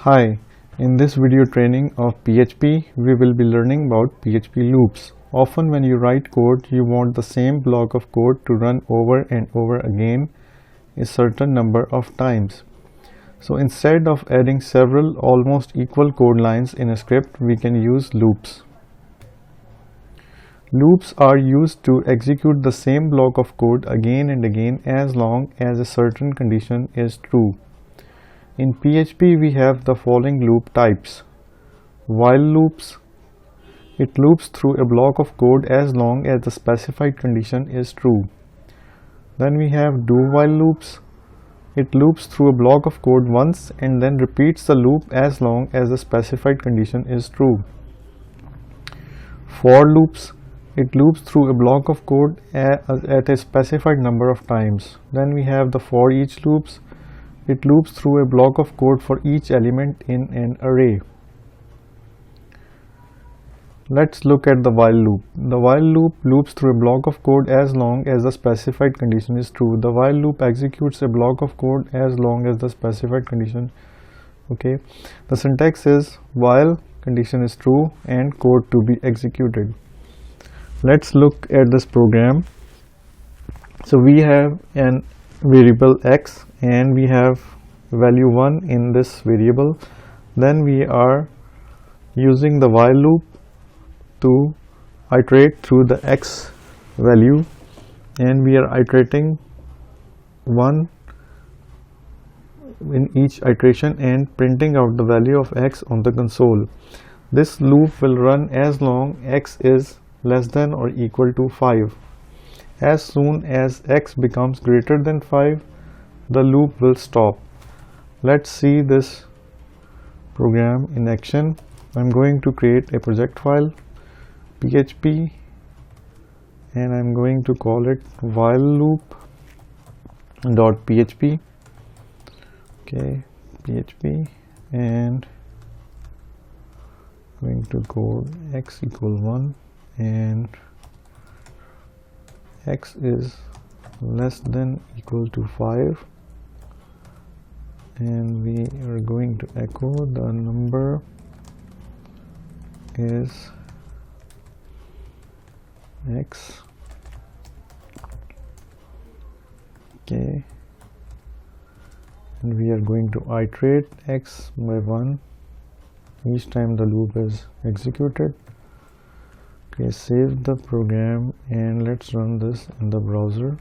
Hi, in this video training of PHP, we will be learning about PHP loops. Often when you write code, you want the same block of code to run over and over again a certain number of times. So instead of adding several almost equal code lines in a script, we can use loops. Loops are used to execute the same block of code again and again as long as a certain condition is true. In PHP, we have the following loop types. While loops. It loops through a block of code as long as the specified condition is true. Then we have do-while loops. It loops through a block of code once and then repeats the loop as long as the specified condition is true. For loops. It loops through a block of code at a specified number of times. Then we have the for each loops. It loops through a block of code for each element in an array. Let's look at the while loop. The while loop loops through a block of code as long as the specified condition is true. The while loop executes a block of code as long as the specified condition. Okay. The syntax is while condition is true and code to be executed. Let's look at this program. So we have an variable x and we have value 1 in this variable. Then we are using the while loop to iterate through the x value, and we are iterating 1 in each iteration and printing out the value of x on the console. This loop will run as long as x is less than or equal to 5. As soon as x becomes greater than 5, the loop will stop. Let's see this program in action. I'm going to create a project file, PHP, and I'm going to call it while loop.php. Okay, PHP, and I'm going to code x equal 1 and x is less than equal to 5, and we are going to echo the number is x. Okay, and we are going to iterate x by 1 each time the loop is executed. Okay, save the program and let's run this in the browser.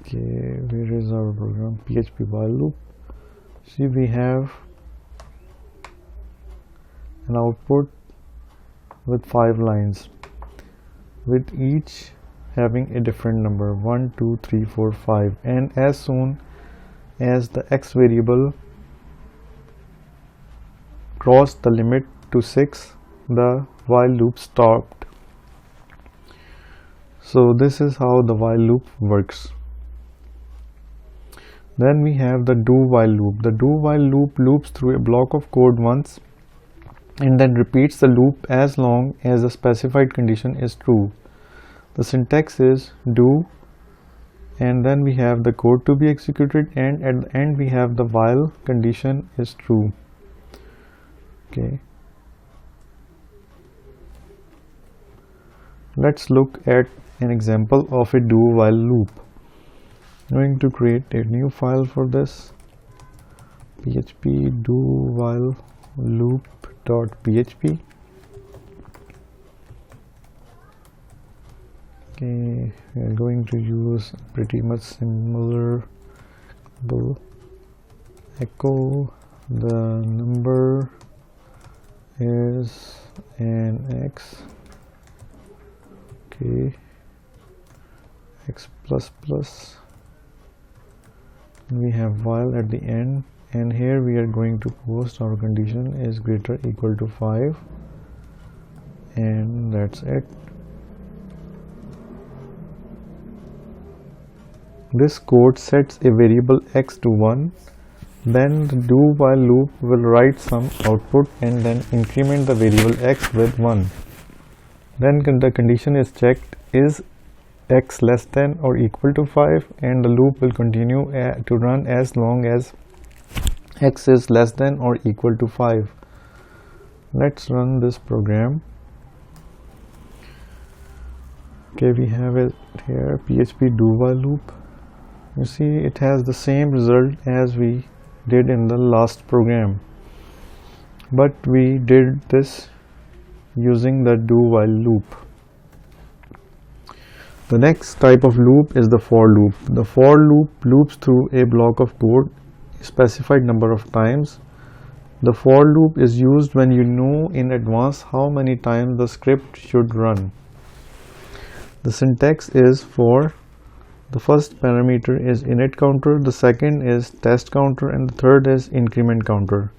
Okay, where is our program? PHP while loop. See, we have an output with 5 lines, with each having a different number 1, 2, 3, 4, 5, and as soon as the x variable crossed the limit to 6, the while loop stopped. So this is how the while loop works. Then we have the do-while loop. The do-while loop loops through a block of code once and then repeats the loop as long as the specified condition is true. The syntax is do, and then we have the code to be executed, and at the end we have the while condition is true. Okay, let's look at an example of a do-while loop. I'm going to create a new file for this, PHP do-while loop.php. Okay, we are going to use pretty much similar echo the number is an x. Okay, x plus plus. We have while at the end, and here we are going to post our condition is greater equal to 5, and that's it. This code sets a variable x to 1. Then the do while loop will write some output and then increment the variable x with 1. Then the condition is checked, is x less than or equal to 5, and the loop will continue to run as long as x is less than or equal to 5. Let's run this program. Okay, we have it here, PHP do while loop. You see it has the same result as we did in the last program, but we did this using the do while loop. The next type of loop is the for loop. The for loop loops through a block of code a specified number of times. The for loop is used when you know in advance how many times the script should run. The syntax is for. The first parameter is init counter, the second is test counter, and the third is increment counter.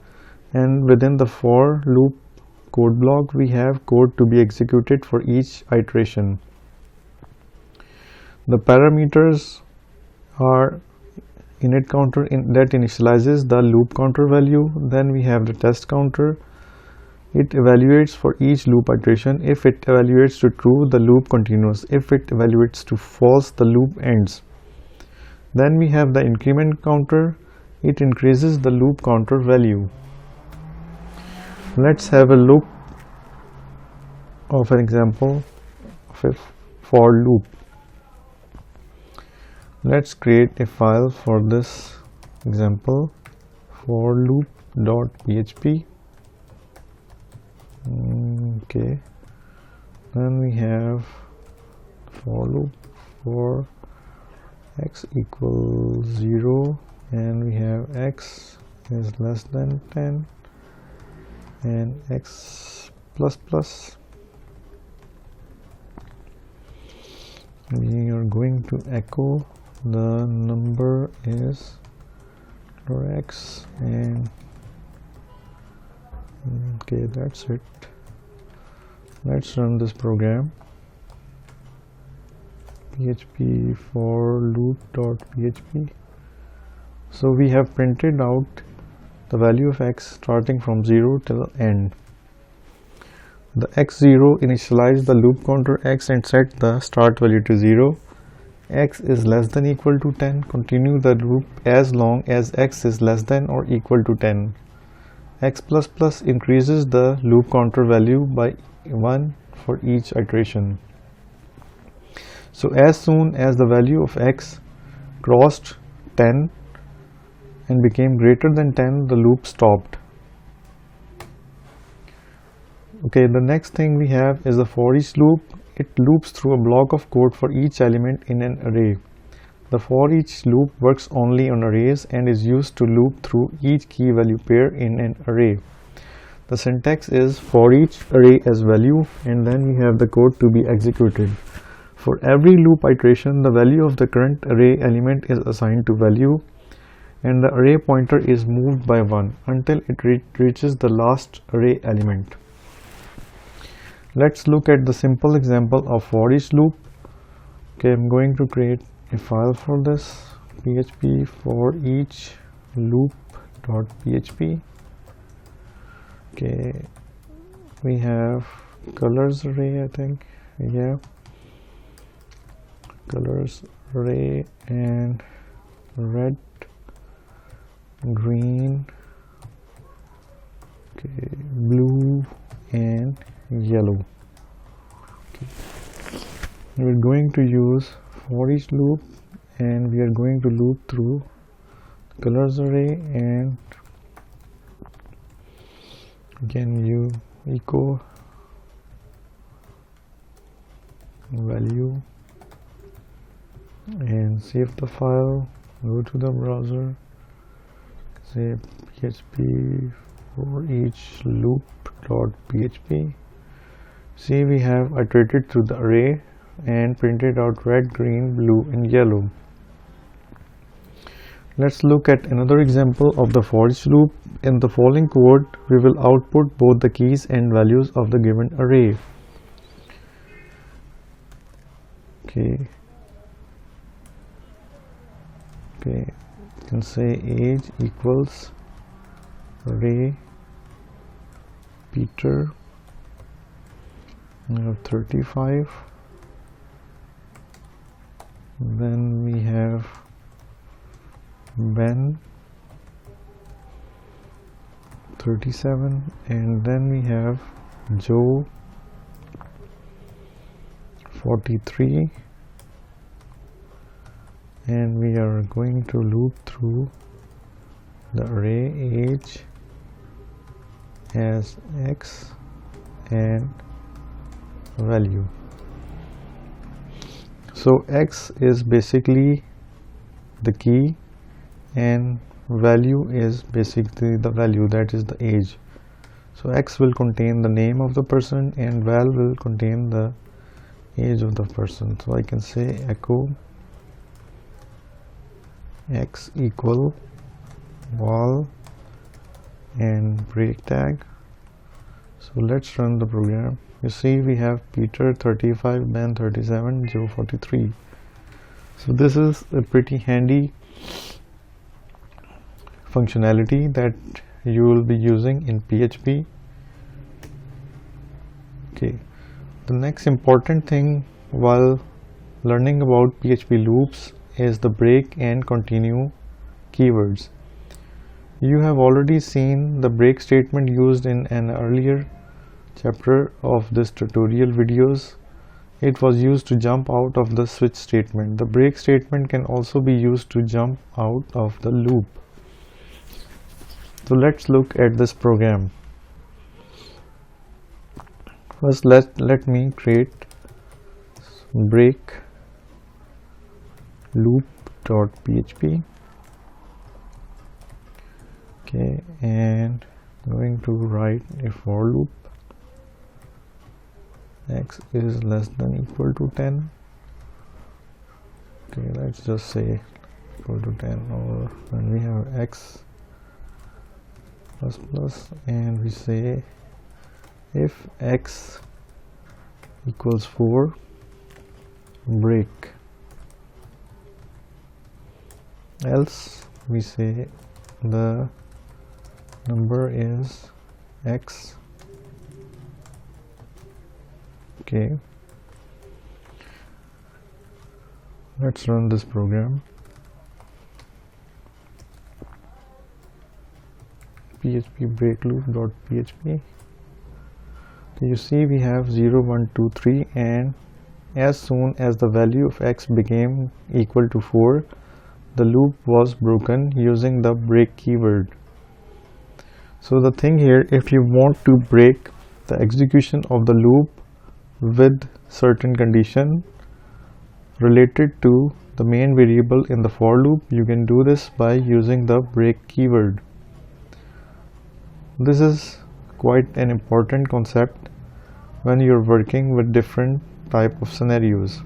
And within the for loop code block, we have code to be executed for each iteration. The parameters are init counter that initializes the loop counter value. Then we have the test counter. It evaluates for each loop iteration. If it evaluates to true, the loop continues. If it evaluates to false, the loop ends. Then we have the increment counter. It increases the loop counter value. Let's have a look of an example of a for loop. Let's create a file for this example, for loop.php. Okay, then we have for loop for x equals 0, and we have x is less than 10 and x plus plus. We are going to echo the number is for x, and okay, that's it. Let's run this program. PHP for loop.php. So we have printed out the value of x starting from 0 till end. The x0 initialize the loop counter x and set the start value to 0. X is less than equal to 10. Continue the loop as long as x is less than or equal to 10. X plus plus increases the loop counter value by 1 for each iteration. So as soon as the value of x crossed 10 and became greater than 10, the loop stopped. Okay, the next thing we have is the for each loop. It loops through a block of code for each element in an array. The for each loop works only on arrays and is used to loop through each key value pair in an array. The syntax is for each array as value, and then we have the code to be executed. For every loop iteration, the value of the current array element is assigned to value, and the array pointer is moved by 1 until it reaches the last array element. Let's look at the simple example of for each loop. Okay, I'm going to create a file for this, PHP for each loop.php. Okay, we have colors array, I think, yeah, colors array, and red, green, okay, blue and yellow. Okay. We're going to use for each loop, and we are going to loop through the colors array, and again you echo value and save the file. Go to the browser, say PHP for each loop.php. See, we have iterated through the array and printed out red, green, blue and yellow. Let's look at another example of the for each loop. In the following code, we will output both the keys and values of the given array. Okay, you can say age equals array Peter. We have 35. then we have Ben 37, and then we have Joe 43, and we are going to loop through the array age as X and value. So X is basically the key and value is basically the value, that is the age. So X will contain the name of the person and val will contain the age of the person. So I can say echo X equal val and break tag. So let's run the program. You see we have Peter 35, Ben 37, Joe 43. So this is a pretty handy functionality that you will be using in PHP. Okay, the next important thing while learning about PHP loops is the break and continue keywords. You have already seen the break statement used in an earlier chapter of this tutorial videos. It was used to jump out of the switch statement. The break statement can also be used to jump out of the loop. So let's look at this program. First let me create break loop.php. Okay, and I'm going to write a for loop. X is less than equal to 10. Okay, let's just say equal to 10, or when we have X plus plus, and we say if X equals 4, break, else we say the number is X. Okay, let's run this program. PHP break loop.php. So you see we have 0, 1, 2, 3, and as soon as the value of X became equal to 4, the loop was broken using the break keyword. So the thing here, if you want to break the execution of the loop with certain condition related to the main variable in the for loop, you can do this by using the break keyword. This is quite an important concept when you're working with different type of scenarios.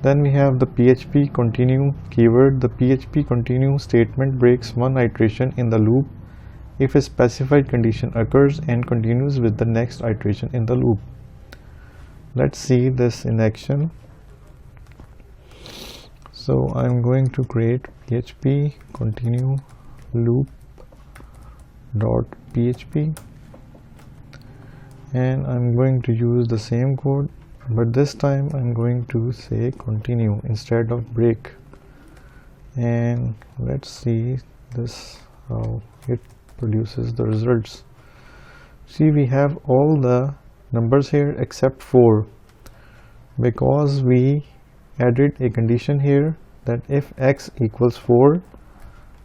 Then we have the PHP continue keyword. The PHP continue statement breaks one iteration in the loop if a specified condition occurs and continues with the next iteration in the loop. Let's see this in action. So I'm going to create PHP continue loop.php, and I'm going to use the same code, but this time I'm going to say continue instead of break. And let's see this, how it produces the results. See, we have all the numbers here except 4, because we added a condition here that if X equals 4,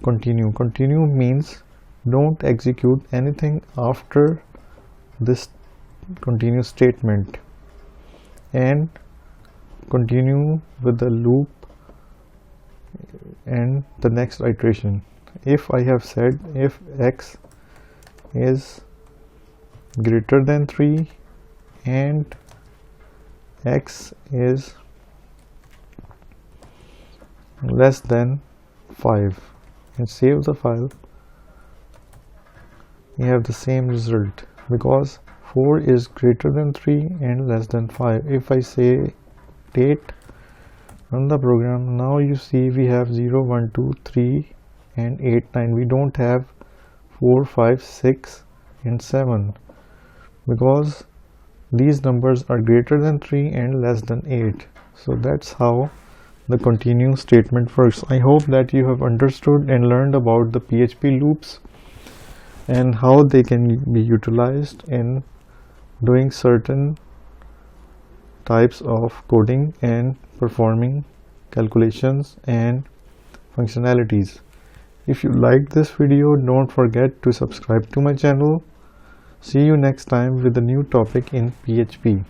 continue. Continue means don't execute anything after this continue statement and continue with the loop and the next iteration. If I have said if X is greater than 3 and X is less than 5 and save the file, we have the same result because 4 is greater than 3 and less than 5. If I say date, run the program, now you see we have 0, 1, 2, 3 and 8, 9. We don't have 4, 5, 6 and 7 because these numbers are greater than 3 and less than 8. So that's how the continue statement works. I hope that you have understood and learned about the PHP loops and how they can be utilized in doing certain types of coding and performing calculations and functionalities. If you liked this video, don't forget to subscribe to my channel. See you next time with a new topic in PHP.